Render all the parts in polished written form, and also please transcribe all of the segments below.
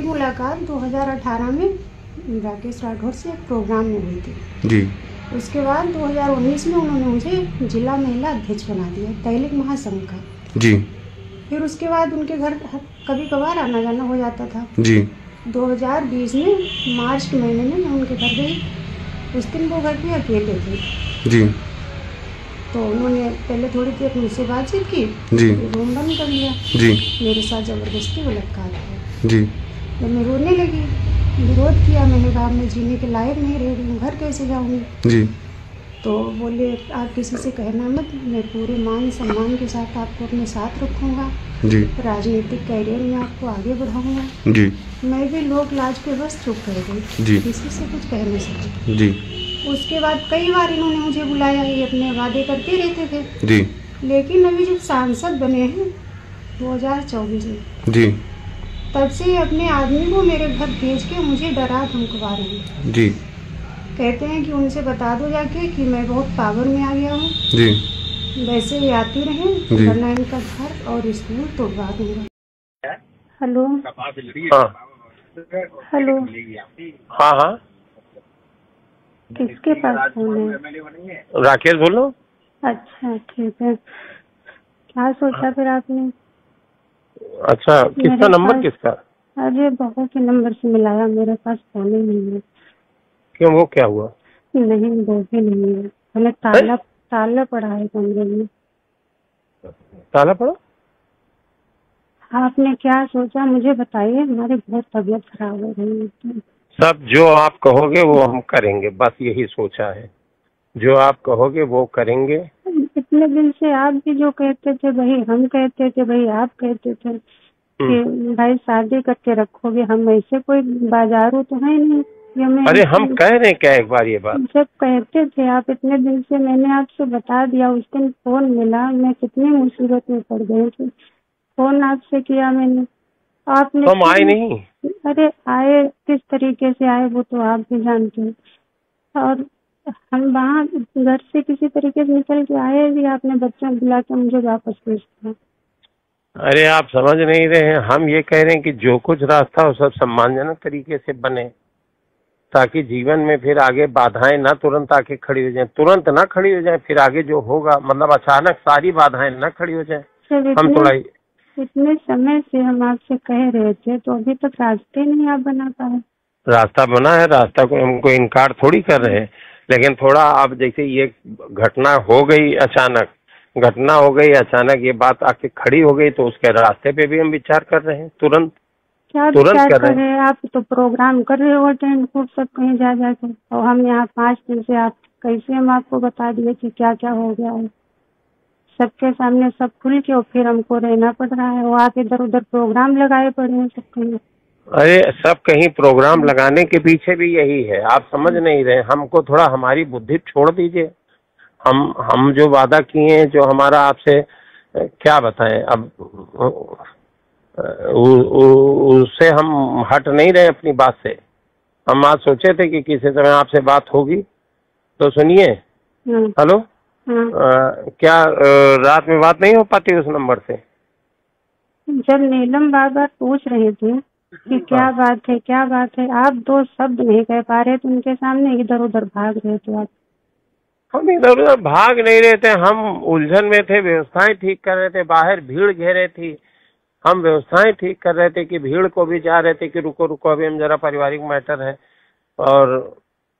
मुलाकात 2018 में राकेश राठौर से एक प्रोग्राम में हुई थी जी। उसके बाद 2019 में उन्होंने मुझे जिला महिला अध्यक्ष बना दिया तैलिक महासंघ का जी। फिर उसके बाद उनके घर कभी कभार आना जाना हो जाता था जी। 2020 में मार्च के महीने में मैं उनके घर गई। उस दिन वो घर पे अकेले थे जी। तो उन्होंने पहले थोड़ी देर मुझसे बातचीत की जी। रूम बंद कर लिया जी। मेरे साथ ज़बरदस्ती बलात्कार किया जी। जब मैं रोने लगी विरोध किया मैंने कहा मैं जीने के लायक नहीं रह रही हूँ घर कैसे जाऊँगी जी। तो बोले आप किसी से कहना मत मैं पूरे मान सम्मान के साथ आपको अपने साथ रखूँगा जी। राजनीतिक कैरियर में आपको आगे बढ़ाऊँगा जी। मैं भी लोक लाज के बस चुप कर गई जी। किसी से कुछ कह नहीं सकी जी। उसके बाद कई बार इन्होंने मुझे बुलाया ये अपने वादे करते रहते थे जी। लेकिन अभी जब सांसद बने हैं 2024 में जी। तब से अपने आदमी को मेरे घर भेज के मुझे डरा धमकवा रहे हैं जी। कहते हैं कि उनसे बता दो जाके कि मैं बहुत पावर में आ गया हूँ जी। वैसे ही आती रहे वरना इनका घर और स्कूल तोड़वा दूंगा। हेलो। हाँ। हेलो। हाँ हाँ किसके पास फोन है? राकेश बोलो। अच्छा ठीक है क्या सोचा फिर आपने? अच्छा किसका नंबर किसका? अरे बहू के नंबर से मिलाया मेरे पास फोन ही नहीं है। क्यों वो क्या हुआ? नहीं वो भी नहीं है हमें ताला पड़ा है कमरे में। ताला पड़ा? आपने क्या सोचा मुझे बताइए हमारी बहुत तबीयत खराब हो रही है। सब जो आप कहोगे वो हम करेंगे बस यही सोचा है जो आप कहोगे वो करेंगे। इतने दिन से आप भी जो कहते थे भाई हम कहते थे भाई आप कहते थे कि भाई शादी करके रखोगे हम ऐसे कोई बाजारू तो है नहीं। अरे हम कह रहे हैं क्या एक बार ये बात जब कहते थे आप इतने दिन से मैंने आपसे बता दिया उस दिन फोन मिला मैं कितनी मुसीबत में पड़ गई थी फोन आपसे किया मैंने आपने हम आए नहीं। अरे आए किस तरीके से आए वो तो आप भी जानते हैं और हम वहाँ घर से किसी तरीके से निकल के आए भी आपने बच्चा बुला के मुझे वापस भेज दिया। अरे आप समझ नहीं रहे हैं हम ये कह रहे हैं कि जो कुछ रास्ता हो सब सम्मानजनक तरीके से बने ताकि जीवन में फिर आगे बाधाएं ना तुरंत आके खड़ी हो जाएं तुरंत ना खड़ी हो जाएं फिर आगे जो होगा मतलब अचानक सारी बाधाएं ना खड़ी हो जाएं। हम थोड़ा इतने समय से हम आपसे कह रहे थे तो अभी तक रास्ते नहीं आप बना पाए। रास्ता बना है रास्ता को हमको इनकार थोड़ी कर रहे हैं लेकिन थोड़ा अब जैसे ये घटना हो गई अचानक ये बात आके खड़ी हो गई तो उसके रास्ते पे भी हम विचार कर रहे हैं तुरंत कर रहे हैं। आप तो प्रोग्राम कर रहे हो अटेंड खूब सब कहीं जा जाकर और हम यहाँ 5 दिन से आप कैसे हम आपको बता दिए कि क्या क्या हो गया है सबके सामने सब खुल के और फिर हमको रहना पड़ रहा है वो आप इधर उधर प्रोग्राम लगाए पड़े हैं सब कहीं। अरे सब कहीं प्रोग्राम लगाने के पीछे भी यही है आप समझ नहीं रहे हमको थोड़ा हमारी बुद्धि छोड़ दीजिए। हम जो वादा किए हैं जो हमारा आपसे क्या बताएं अब उससे हम हट नहीं रहे अपनी बात से। हम आज सोचे थे कि किसी समय आपसे बात होगी तो सुनिए। हेलो। क्या रात में बात नहीं हो पाती उस नंबर से? जब नीलम बार बार पूछ रहे थे कि क्या बात है आप 2 शब्द नहीं कह पा रहे थे उनके सामने इधर उधर भाग रहे थे आप। हम इधर उधर भाग नहीं रहे थे हम उलझन में थे व्यवस्थाएं ठीक कर रहे थे बाहर भीड़ घेरे थी हम व्यवस्थाएं ठीक कर रहे थे कि भीड़ को भी जा रहे थे कि रुको अभी हम जरा पारिवारिक मैटर है और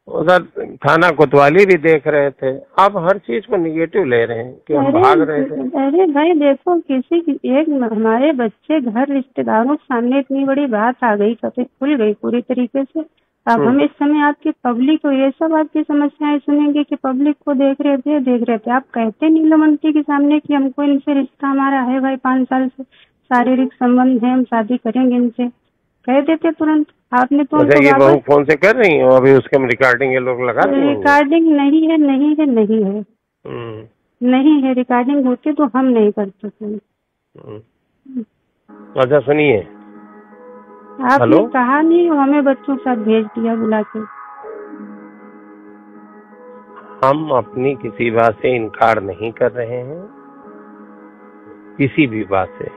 उधर थाना कोतवाली भी देख रहे थे। आप हर चीज को निगेटिव ले रहे हैं कि हम भाग रहे थे। अरे भाई देखो एक हमारे बच्चे घर रिश्तेदारों के सामने इतनी बड़ी बात आ गई कभी खुल गई पूरी तरीके से। अब हम इस समय आपकी पब्लिक को ये सब आपकी समस्याएं सुनेंगे कि पब्लिक को देख रहे थे आप कहते नीलमंती के सामने कि हमको इनसे रिश्ता हमारा है भाई 5 साल से शारीरिक संबंध है हम शादी करेंगे इनसे कह देते तुरंत। आपने तो ये बहू फोन से कर रही हो अभी उसके रिकॉर्डिंग ये लोग लगा रहे हैं। रिकॉर्डिंग नहीं है रिकॉर्डिंग होती तो हम नहीं करते थे। अच्छा सुनिए आपने कहा नहीं हमें बच्चों के साथ भेज दिया बुला के। हम अपनी किसी बात से इनकार नहीं कर रहे हैं किसी भी बात से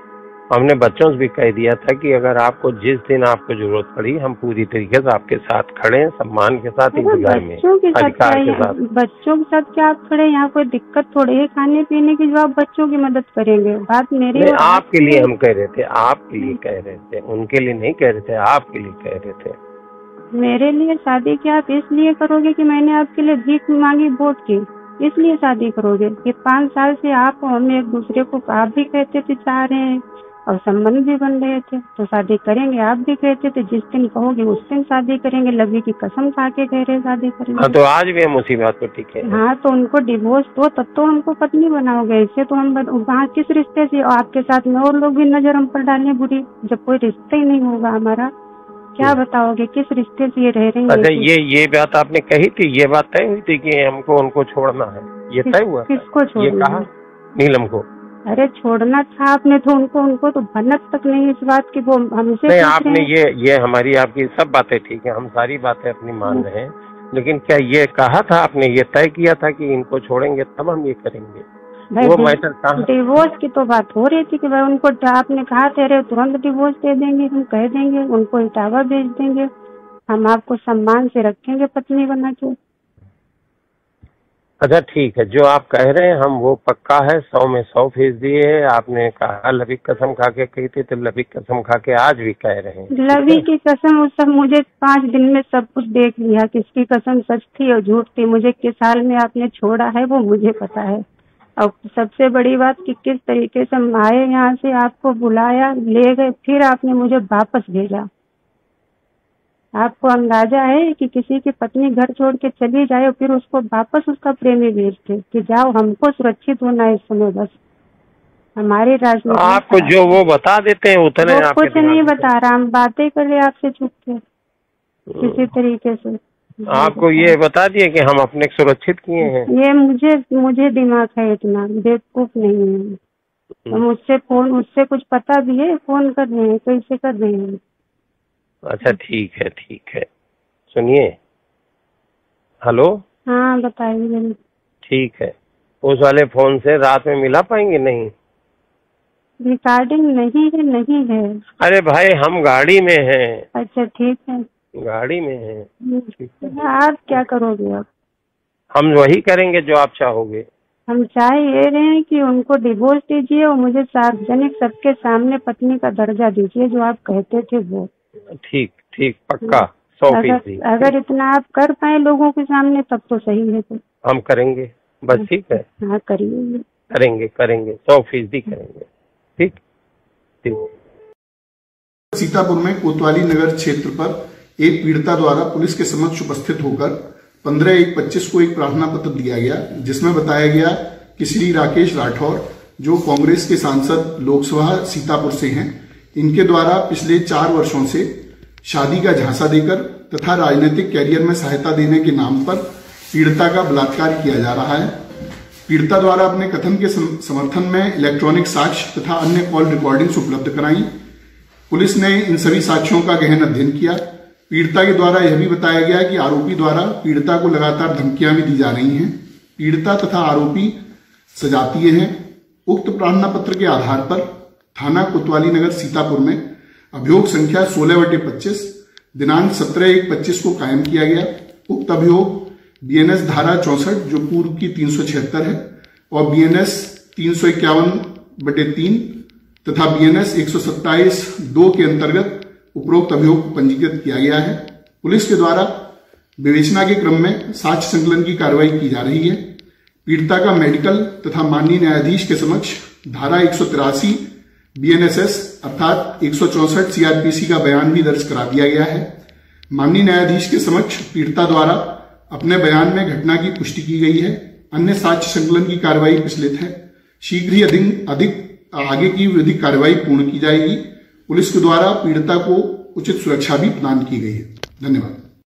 हमने बच्चों से भी कह दिया था कि अगर आपको जिस दिन आपको जरूरत पड़ी हम पूरी तरीके से आपके साथ खड़े हैं, सम्मान के साथ, इंतजार में, अधिकार के साथ। बच्चों के साथ क्या आप खड़े? यहाँ कोई दिक्कत थोड़ी है, खाने पीने की जो आप बच्चों की मदद करेंगे। बात मेरी और आपके लिए हम कह रहे थे, आपके लिए कह रहे थे, उनके लिए नहीं कह रहे थे, आपके लिए कह रहे थे। मेरे लिए शादी क्या आप इसलिए करोगे कि मैंने आपके लिए भीख मांगी वोट की, इसलिए शादी करोगे? कि 5 साल से आप हम एक दूसरे को आप भी कहते थे चाह रहे हैं और संबंध भी बन रहे थे, तो शादी करेंगे। आप भी कहते थे जिस दिन कहोगे उस दिन शादी करेंगे, लवी की कसम खा के कह रहे शादी करेंगे। तो आज भी हम उसी बात पर टिके हैं। हाँ, तो उनको डिवोर्स दो तब तो हमको पत्नी बनाओगे। इससे तो हम वहाँ किस रिश्ते से आपके साथ में और लोग भी नजर हम पर डालें बुरी, जब कोई रिश्ता ही नहीं होगा हमारा। क्या बताओगे किस रिश्ते से ये रह रहे हैं? अच्छा, ये बात आपने कही थी, ये बात तय हुई थी कि हमको उनको छोड़ना है, ये तय हुआ? किसको छोड़ना? ये कहा नीलम को। अरे छोड़ना था आपने तो उनको तो भनक तक नहीं इस बात की, वो हमसे नहीं। आपने ये हमारी आपकी सब बातें ठीक है, हम सारी बातें अपनी मान रहे हैं, लेकिन क्या ये कहा था आपने, ये तय किया था कि इनको छोड़ेंगे तब हम ये करेंगे? वो मैटर कहाँ? डिवोर्स की तो बात हो रही थी कि भाई उनको आपने कहा थे तुरंत डिवोर्स दे देंगे, हम कह देंगे उनको इटावा भेज देंगे, हम आपको सम्मान से रखेंगे पत्नी बना के। अच्छा ठीक है, जो आप कह रहे हैं हम वो पक्का है, 100 में 100% है। आपने कहा लवी कसम खा के कही थी, तो लवी कसम खा के आज भी कह रहे हैं। लवी की कसम उस सब मुझे 5 दिन में सब कुछ देख लिया, किसकी कसम सच थी और झूठ थी। मुझे किस हाल में आपने छोड़ा है वो मुझे पता है। और सबसे बड़ी बात कि किस तरीके से हम आए यहाँ से, आपको बुलाया, ले गए, फिर आपने मुझे वापस भेजा। आपको अंदाजा है कि किसी की पत्नी घर छोड़ के चली जाए और फिर उसको वापस उसका प्रेमी भेजते कि जाओ, हमको सुरक्षित होना है इस समय, बस हमारी राजनीति। आपको जो वो बता देते हैं उतने वो कुछ नहीं बता रहा, हम बातें कर रहे आपसे छुप के किसी तरीके से। आपको ये बता दिए कि हम अपने सुरक्षित किए हैं। ये मुझे दिमाग है, इतना बेवकूफ नहीं है। तो मुझसे कुछ पता भी है, फोन कर रहे हैं, कैसे कर रहे हैं? अच्छा ठीक है, सुनिए। हेलो, हाँ बताइए। ठीक है, उस वाले फोन से रात में मिला पाएंगे? नहीं, रिकॉर्डिंग नहीं है। अरे भाई हम गाड़ी में हैं। अच्छा ठीक है, गाड़ी में हैं। आप क्या करोगे अब? हम वही करेंगे जो आप चाहोगे। हम चाह ये रहे हैं कि उनको डिवोर्स दीजिए और मुझे सार्वजनिक सबके सामने पत्नी का दर्जा दीजिए जो आप कहते थे वो। ठीक पक्का 100%। अगर इतना आप कर पाए लोगों के सामने तब तो सही है। तो हम करेंगे, बस ठीक है। हाँ करिए, करेंगे 100% करेंगे। ठीक। सीतापुर में कोतवाली नगर क्षेत्र पर एक पीड़िता द्वारा पुलिस के समक्ष उपस्थित होकर 15/1/25 को एक प्रार्थना पत्र दिया गया, जिसमें बताया गया कि श्री राकेश राठौर जो कांग्रेस के सांसद लोकसभा सीतापुर से हैं, इनके द्वारा पिछले 4 वर्षों से शादी का झांसा देकर तथा राजनीतिक कैरियर में सहायता देने के नाम पर पीड़िता का बलात्कार किया जा रहा है। पीड़िता द्वारा अपने कथन के समर्थन में इलेक्ट्रॉनिक साक्ष्य तथा अन्य कॉल रिकॉर्डिंग्स उपलब्ध कराई। पुलिस ने इन सभी साक्ष्यों का गहन अध्ययन किया। पीड़िता के द्वारा यह भी बताया गया कि आरोपी द्वारा पीड़िता को लगातार धमकियां भी दी जा रही हैं। पीड़िता तथा आरोपी सजातीय हैं। उक्त प्रार्थना पत्र के आधार पर थाना कोतवाली नगर सीतापुर में अभियोग संख्या 16/25 दिनांक 17/1/25 को कायम किया गया। उक्त अभियोग बीएनएस धारा 64 जो पूर्व की 376 है और बीएनएस 351/3 तथा बीएनएस 127(2) के अंतर्गत उपरोक्त अभियोग को पंजीकृत किया गया है। पुलिस के द्वारा विवेचना के क्रम में साक्ष्य संकलन की कार्रवाई की जा रही है। पीड़िता का मेडिकल तथा माननीय न्यायाधीश के समक्ष धारा 183 बीएनएसएस अर्थात 164 सीआरपीसी का बयान भी दर्ज करा दिया गया है। माननीय न्यायाधीश के समक्ष पीड़िता द्वारा अपने बयान में घटना की पुष्टि की गई है। अन्य साक्ष्य संकलन की कार्रवाई प्रचलित है। शीघ्र ही अधिक आगे की विधिक कार्रवाई पूर्ण की जाएगी। पुलिस के द्वारा पीड़िता को उचित सुरक्षा भी प्रदान की गई है। धन्यवाद।